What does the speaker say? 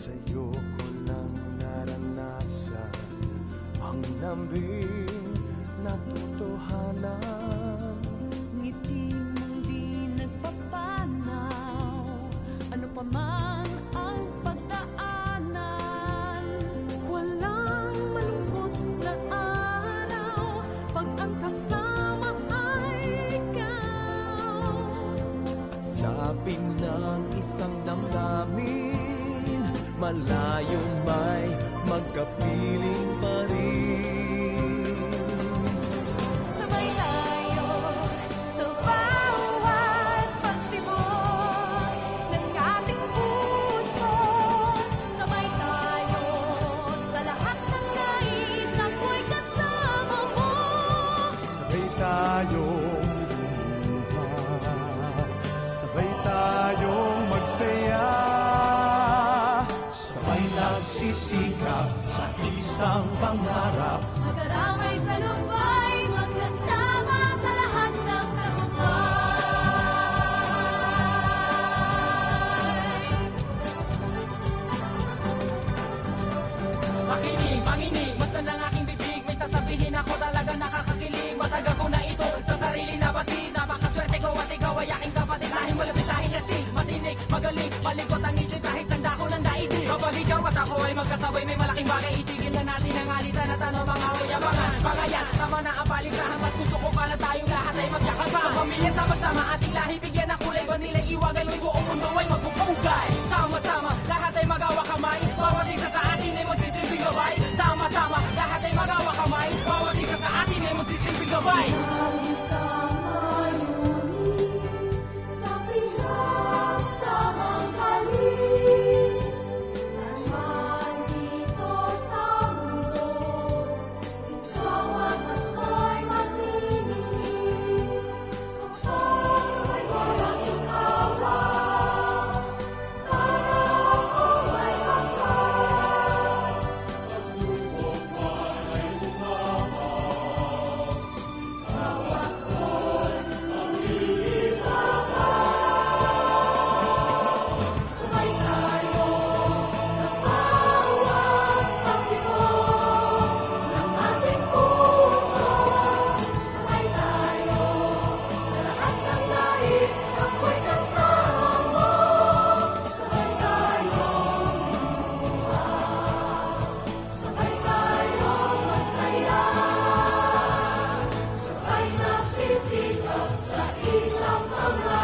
Sa'yo ko lang naranasan ang lambing na totohanan. Ngiti mong di nagpapanaw, ano pa man ang pagdaanan. Walang malungkot na araw pag ang kasama ay ikaw. At sabi ng isang damdamin, malayo may magkapiling pa rin. Sabay tayo sa bawat pagtibok ng ating puso. Sabay tayo sa lahat ng nais, ako'y kasama mo. Sabay tayong lumuha, sabay tayong magsaya, sabay nagsisikap sa isang pangarap. Mag-aramay sa lumbay, magkasama sa lahat ng tagumpay. Makinig, manginig, basta ng aking bibig, may sasabihin ako talaga nakakakilig. Matagal ko na ito sa sarili na batid, napakaswerte ko at ikaw ay aking kapatid. Lahing malapit, lahing astig, matinik, magaling, malikot ang isip kahit sanda ko lang daigdig. Kapag ikaw at ako ay magkasabay, may malaking bagay, itigil na natin ang alitan at ano mga wayabangan. Pangayan, tama na ang paligsahan, mas gusto ko pala tayong lahat ay magyakapan. Sa pamilya, sama-sama, ating lahi, bigyan ng kulay, ba nila iwagay, may buong mundo ay magpupugay. Sama-sama, lahat ay magawa kamay, bawat isa sa atin ay magsisilbing gabay. Sama-sama, lahat ay magawa kamay, bawat isa sa atin ay magsisilbing gabay. Sama yun, sa pinagsamang halik. Saan man dito sa mundo, ikaw at ako'y magniningning. Kapag may malaking hawak, para ako ay hanggang. Pasubok man ay humawak, ikaw ako'y maghihirapan. Sabay tayo sa bawat pagtibok ng ating puso. Sabay tayo sa lahat ng nais, ako'y kasama mo. Sabay tayong lumuha, sabay tayong masaya, sabay nagsisikap sa isang pangarap.